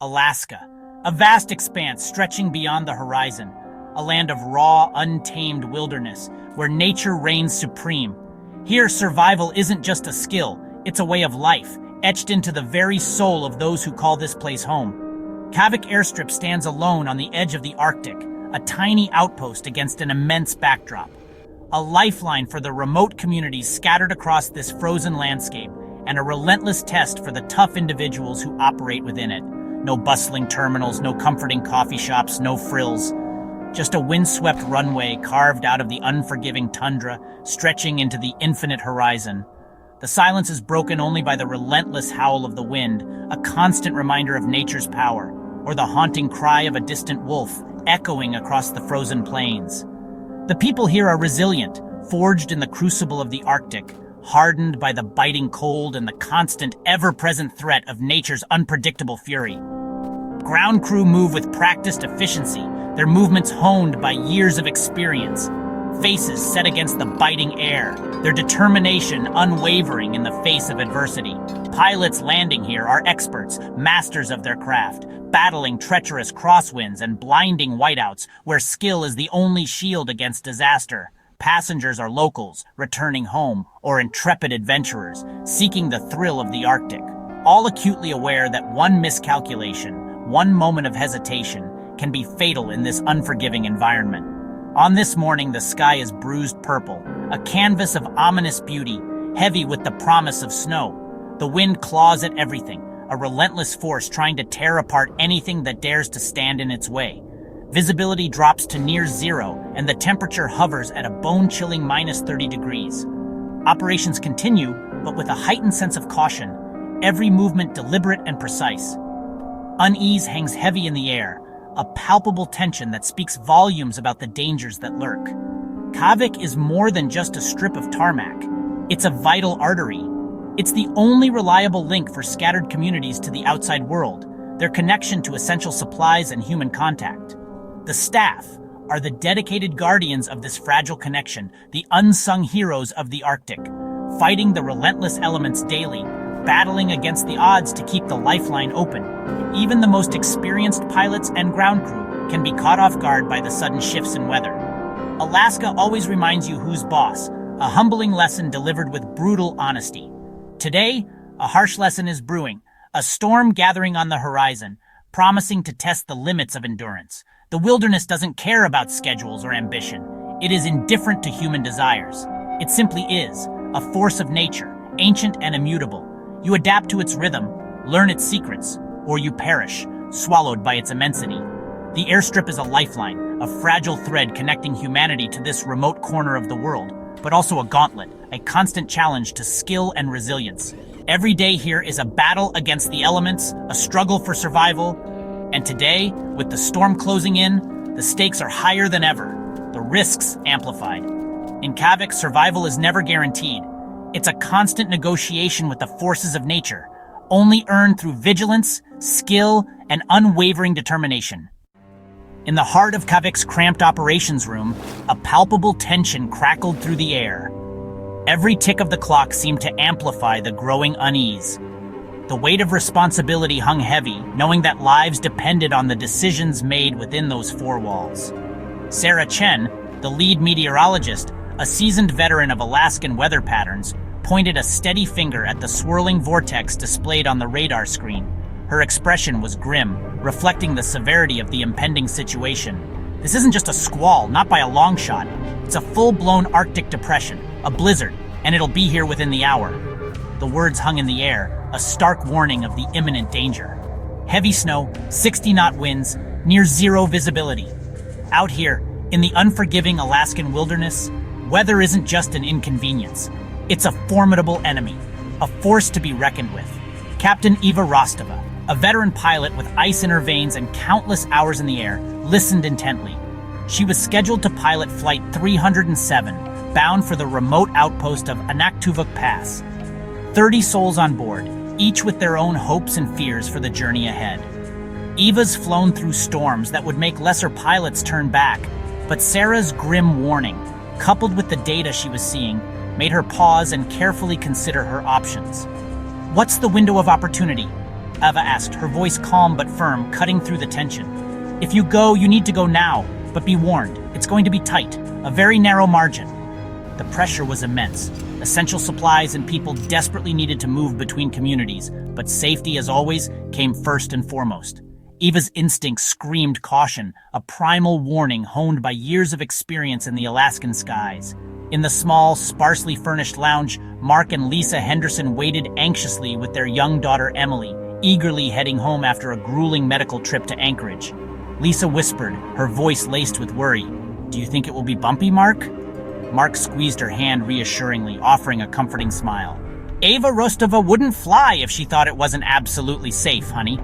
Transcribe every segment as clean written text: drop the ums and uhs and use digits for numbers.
Alaska, a vast expanse stretching beyond the horizon, a land of raw, untamed wilderness where nature reigns supreme. Here, survival isn't just a skill, it's a way of life, etched into the very soul of those who call this place home. Kavik airstrip stands alone on the edge of the Arctic, a tiny outpost against an immense backdrop. A lifeline for the remote communities scattered across this frozen landscape, and a relentless test for the tough individuals who operate within it. No bustling terminals, no comforting coffee shops, no frills. Just a windswept runway carved out of the unforgiving tundra, stretching into the infinite horizon. The silence is broken only by the relentless howl of the wind, a constant reminder of nature's power, or the haunting cry of a distant wolf, echoing across the frozen plains. The people here are resilient, forged in the crucible of the Arctic, hardened by the biting cold and the constant, ever-present threat of nature's unpredictable fury. Ground crew move with practiced efficiency, their movements honed by years of experience, faces set against the biting air, their determination unwavering in the face of adversity. Pilots landing here are experts, masters of their craft, battling treacherous crosswinds and blinding whiteouts where skill is the only shield against disaster. Passengers are locals, returning home, or intrepid adventurers, seeking the thrill of the Arctic, all acutely aware that one miscalculation, one moment of hesitation, can be fatal in this unforgiving environment. On this morning, the sky is bruised purple, a canvas of ominous beauty, heavy with the promise of snow. The wind claws at everything, a relentless force trying to tear apart anything that dares to stand in its way. Visibility drops to near zero, and the temperature hovers at a bone-chilling -30 degrees. Operations continue, but with a heightened sense of caution, every movement deliberate and precise. Unease hangs heavy in the air, a palpable tension that speaks volumes about the dangers that lurk. Kavik is more than just a strip of tarmac. It's a vital artery. It's the only reliable link for scattered communities to the outside world, their connection to essential supplies and human contact. The staff are the dedicated guardians of this fragile connection, the unsung heroes of the Arctic, fighting the relentless elements daily, battling against the odds to keep the lifeline open. Even the most experienced pilots and ground crew can be caught off guard by the sudden shifts in weather. Alaska always reminds you who's boss, a humbling lesson delivered with brutal honesty. Today, a harsh lesson is brewing, a storm gathering on the horizon, promising to test the limits of endurance. The wilderness doesn't care about schedules or ambition. It is indifferent to human desires. It simply is, a force of nature, ancient and immutable. You adapt to its rhythm, learn its secrets, or you perish, swallowed by its immensity. The airstrip is a lifeline, a fragile thread connecting humanity to this remote corner of the world, but also a gauntlet, a constant challenge to skill and resilience. Every day here is a battle against the elements, a struggle for survival, and today, with the storm closing in, the stakes are higher than ever, the risks amplified. In Kavik, survival is never guaranteed. It's a constant negotiation with the forces of nature, only earned through vigilance, skill, and unwavering determination. In the heart of Kavik's cramped operations room, a palpable tension crackled through the air. Every tick of the clock seemed to amplify the growing unease. The weight of responsibility hung heavy, knowing that lives depended on the decisions made within those four walls. Sarah Chen, the lead meteorologist, a seasoned veteran of Alaskan weather patterns, pointed a steady finger at the swirling vortex displayed on the radar screen. Her expression was grim, reflecting the severity of the impending situation. This isn't just a squall, not by a long shot. It's a full-blown Arctic depression, a blizzard, and it'll be here within the hour. The words hung in the air, a stark warning of the imminent danger. Heavy snow, 60-knot winds, near zero visibility. Out here, in the unforgiving Alaskan wilderness, weather isn't just an inconvenience. It's a formidable enemy, a force to be reckoned with. Captain Eva Rostova, a veteran pilot with ice in her veins and countless hours in the air, listened intently. She was scheduled to pilot Flight 307, bound for the remote outpost of Anaktuvuk Pass. 30 souls on board, each with their own hopes and fears for the journey ahead. Eva's flown through storms that would make lesser pilots turn back, but Sarah's grim warning, coupled with the data she was seeing, made her pause and carefully consider her options. What's the window of opportunity? Eva asked, her voice calm but firm, cutting through the tension. If you go, you need to go now, but be warned, it's going to be tight, a very narrow margin. The pressure was immense. Essential supplies and people desperately needed to move between communities, but safety, as always, came first and foremost. Eva's instincts screamed caution, a primal warning honed by years of experience in the Alaskan skies. In the small, sparsely furnished lounge, Mark and Lisa Henderson waited anxiously with their young daughter Emily, eagerly heading home after a grueling medical trip to Anchorage. Lisa whispered, her voice laced with worry, "Do you think it will be bumpy, Mark?" Mark squeezed her hand reassuringly, offering a comforting smile. "Eva Rostova wouldn't fly if she thought it wasn't absolutely safe, honey."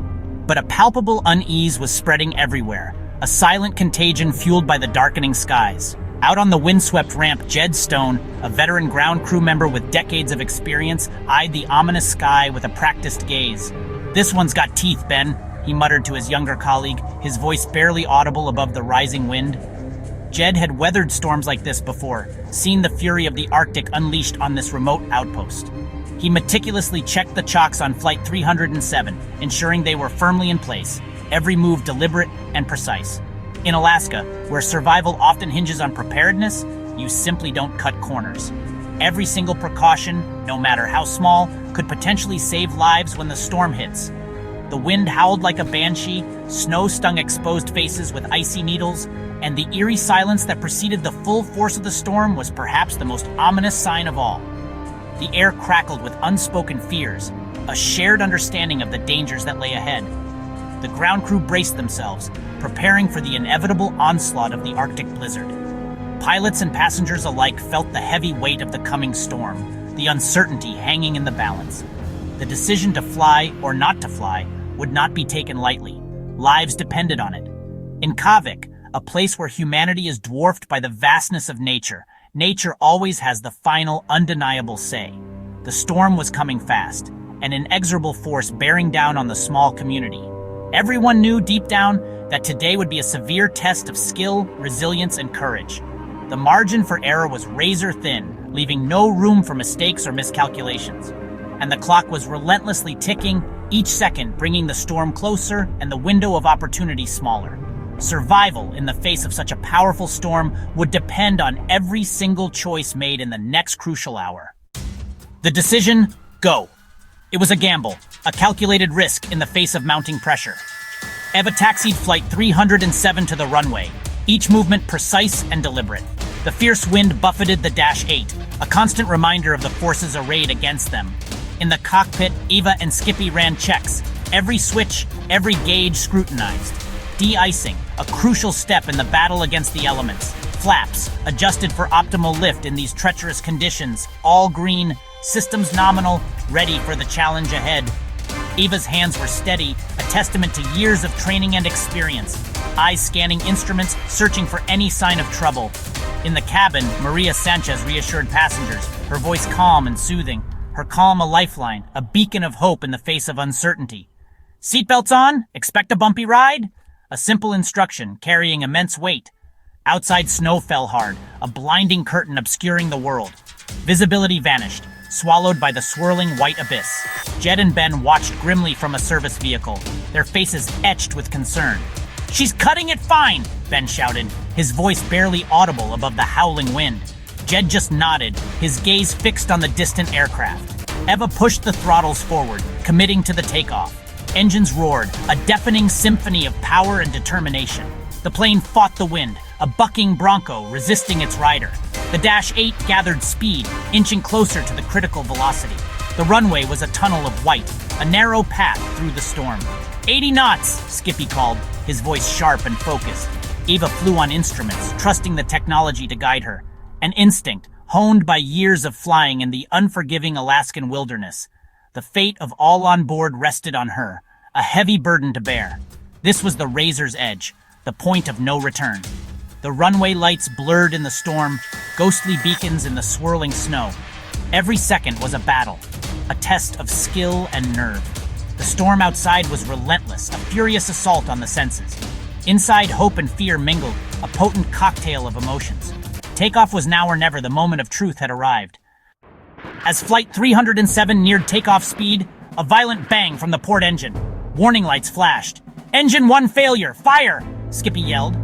But a palpable unease was spreading everywhere, a silent contagion fueled by the darkening skies. Out on the windswept ramp, Jed Stone, a veteran ground crew member with decades of experience, eyed the ominous sky with a practiced gaze. "This one's got teeth, Ben," he muttered to his younger colleague, his voice barely audible above the rising wind. Jed had weathered storms like this before, seen the fury of the Arctic unleashed on this remote outpost. He meticulously checked the chocks on Flight 307, ensuring they were firmly in place, every move deliberate and precise. In Alaska, where survival often hinges on preparedness, you simply don't cut corners. Every single precaution, no matter how small, could potentially save lives when the storm hits. The wind howled like a banshee, snow stung exposed faces with icy needles, and the eerie silence that preceded the full force of the storm was perhaps the most ominous sign of all. The air crackled with unspoken fears, a shared understanding of the dangers that lay ahead. The ground crew braced themselves, preparing for the inevitable onslaught of the Arctic blizzard. Pilots and passengers alike felt the heavy weight of the coming storm, the uncertainty hanging in the balance. The decision to fly or not to fly would not be taken lightly. Lives depended on it. In Kavik, a place where humanity is dwarfed by the vastness of nature, nature always has the final, undeniable say. The storm was coming fast, an inexorable force bearing down on the small community. Everyone knew deep down that today would be a severe test of skill, resilience, and courage. The margin for error was razor thin, leaving no room for mistakes or miscalculations. And the clock was relentlessly ticking, each second bringing the storm closer and the window of opportunity smaller. Survival in the face of such a powerful storm would depend on every single choice made in the next crucial hour. The decision, go. It was a gamble, a calculated risk in the face of mounting pressure. Eva taxied Flight 307 to the runway, each movement precise and deliberate. The fierce wind buffeted the Dash 8, a constant reminder of the forces arrayed against them. In the cockpit, Eva and Skippy ran checks, every switch, every gauge scrutinized. De-icing, a crucial step in the battle against the elements. Flaps, adjusted for optimal lift in these treacherous conditions, all green, systems nominal, ready for the challenge ahead. Eva's hands were steady, a testament to years of training and experience, eyes scanning instruments, searching for any sign of trouble. In the cabin, Maria Sanchez reassured passengers, her voice calm and soothing, her calm a lifeline, a beacon of hope in the face of uncertainty. "Seatbelts on? Expect a bumpy ride?" A simple instruction carrying immense weight. Outside snow fell hard, a blinding curtain obscuring the world. Visibility vanished, swallowed by the swirling white abyss. Jed and Ben watched grimly from a service vehicle, their faces etched with concern. "She's cutting it fine!" Ben shouted, his voice barely audible above the howling wind. Jed just nodded, his gaze fixed on the distant aircraft. Eva pushed the throttles forward, committing to the takeoff. Engines roared, a deafening symphony of power and determination. The plane fought the wind, a bucking bronco resisting its rider. The Dash 8 gathered speed, inching closer to the critical velocity. The runway was a tunnel of white, a narrow path through the storm. 80 knots, Skippy called, his voice sharp and focused. Eva flew on instruments, trusting the technology to guide her. An instinct, honed by years of flying in the unforgiving Alaskan wilderness. The fate of all on board rested on her, a heavy burden to bear. This was the razor's edge, the point of no return. The runway lights blurred in the storm, ghostly beacons in the swirling snow. Every second was a battle, a test of skill and nerve. The storm outside was relentless, a furious assault on the senses. Inside, hope and fear mingled, a potent cocktail of emotions. Takeoff was now or never, the moment of truth had arrived. As Flight 307 neared takeoff speed, a violent bang from the port engine. Warning lights flashed. Engine 1 failure, fire! Skippy yelled.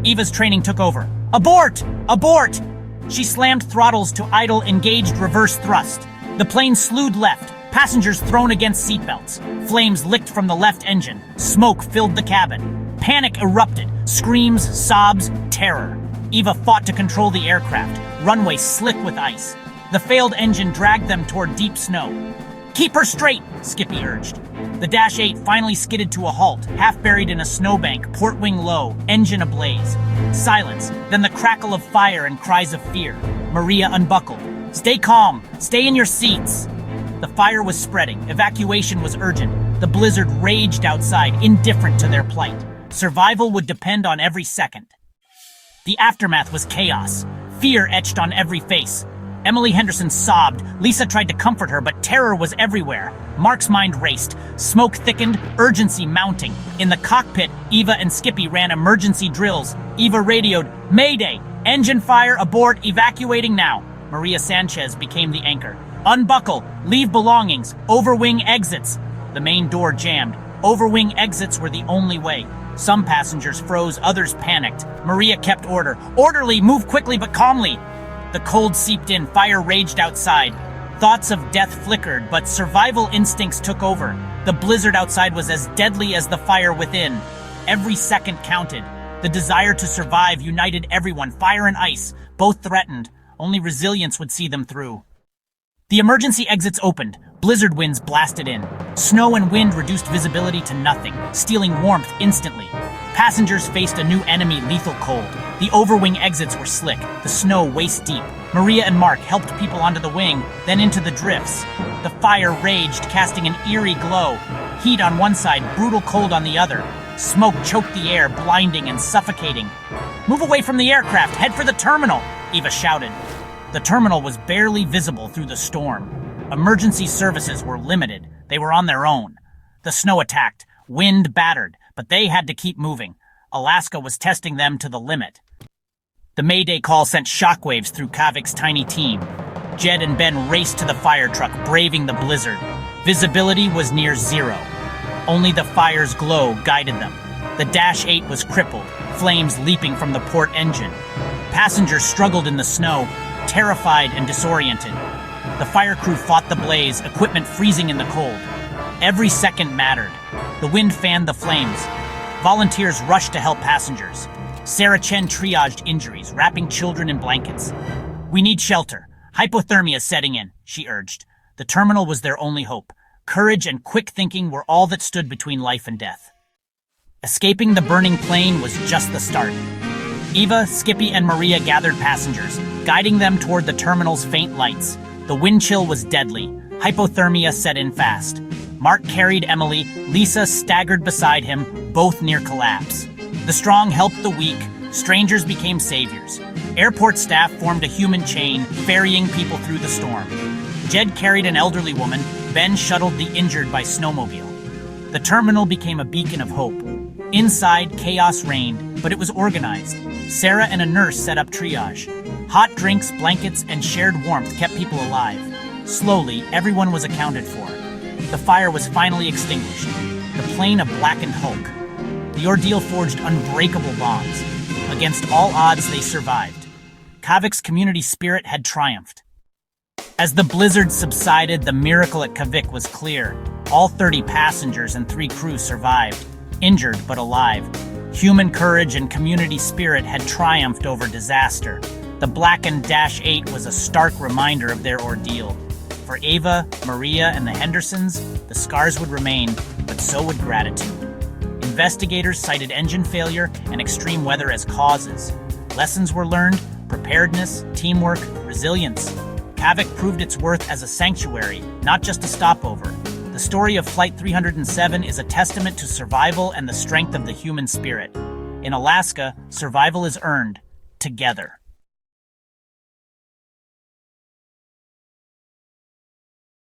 Eva's training took over. Abort! Abort! She slammed throttles to idle engaged reverse thrust. The plane slewed left, passengers thrown against seatbelts. Flames licked from the left engine. Smoke filled the cabin. Panic erupted. Screams, sobs, terror. Eva fought to control the aircraft. Runway slick with ice. The failed engine dragged them toward deep snow. Keep her straight, Skippy urged. The Dash 8 finally skidded to a halt, half buried in a snowbank, port wing low, engine ablaze. Silence, then the crackle of fire and cries of fear. Maria unbuckled. Stay calm, stay in your seats. The fire was spreading, evacuation was urgent. The blizzard raged outside, indifferent to their plight. Survival would depend on every second. The aftermath was chaos. Fear etched on every face. Emily Henderson sobbed. Lisa tried to comfort her, but terror was everywhere. Mark's mind raced. Smoke thickened, urgency mounting. In the cockpit, Eva and Skippy ran emergency drills. Eva radioed, Mayday! Engine fire, abort, evacuating now. Maria Sanchez became the anchor. Unbuckle, leave belongings, overwing exits. The main door jammed. Overwing exits were the only way. Some passengers froze, others panicked. Maria kept order. Orderly, move quickly but calmly. The cold seeped in, fire raged outside. Thoughts of death flickered, but survival instincts took over. The blizzard outside was as deadly as the fire within. Every second counted. The desire to survive united everyone, fire and ice, both threatened. Only resilience would see them through. The emergency exits opened. Blizzard winds blasted in. Snow and wind reduced visibility to nothing, stealing warmth instantly. Passengers faced a new enemy, lethal cold. The overwing exits were slick, the snow waist deep. Maria and Mark helped people onto the wing, then into the drifts. The fire raged, casting an eerie glow. Heat on one side, brutal cold on the other. Smoke choked the air, blinding and suffocating. Move away from the aircraft, head for the terminal, Eva shouted. The terminal was barely visible through the storm. Emergency services were limited. They were on their own. The snow attacked, wind battered, but they had to keep moving. Alaska was testing them to the limit. The Mayday call sent shockwaves through Kavik's tiny team. Jed and Ben raced to the fire truck, braving the blizzard. Visibility was near zero. Only the fire's glow guided them. The Dash 8 was crippled, flames leaping from the port engine. Passengers struggled in the snow, terrified and disoriented. The fire crew fought the blaze, equipment freezing in the cold. Every second mattered. The wind fanned the flames. Volunteers rushed to help passengers. Sarah Chen triaged injuries, wrapping children in blankets. We need shelter. Hypothermia setting in, she urged. The terminal was their only hope. Courage and quick thinking were all that stood between life and death. Escaping the burning plane was just the start. Eva, Skippy, and Maria gathered passengers, guiding them toward the terminal's faint lights. The wind chill was deadly. Hypothermia set in fast. Mark carried Emily. Lisa staggered beside him, both near collapse. The strong helped the weak. Strangers became saviors. Airport staff formed a human chain, ferrying people through the storm. Jed carried an elderly woman. Ben shuttled the injured by snowmobile. The terminal became a beacon of hope. Inside, chaos reigned, but it was organized. Sarah and a nurse set up triage. Hot drinks, blankets, and shared warmth kept people alive. Slowly, everyone was accounted for. The fire was finally extinguished. The plane a blackened hulk. The ordeal forged unbreakable bonds. Against all odds, they survived. Kavik's community spirit had triumphed. As the blizzard subsided, the miracle at Kavik was clear. All 30 passengers and 3 crew survived, injured but alive. Human courage and community spirit had triumphed over disaster. The blackened Dash 8 was a stark reminder of their ordeal. For Ava, Maria, and the Hendersons, the scars would remain, but so would gratitude. Investigators cited engine failure and extreme weather as causes. Lessons were learned: preparedness, teamwork, resilience. Kavik proved its worth as a sanctuary, not just a stopover. The story of Flight 307 is a testament to survival and the strength of the human spirit. In Alaska, survival is earned together.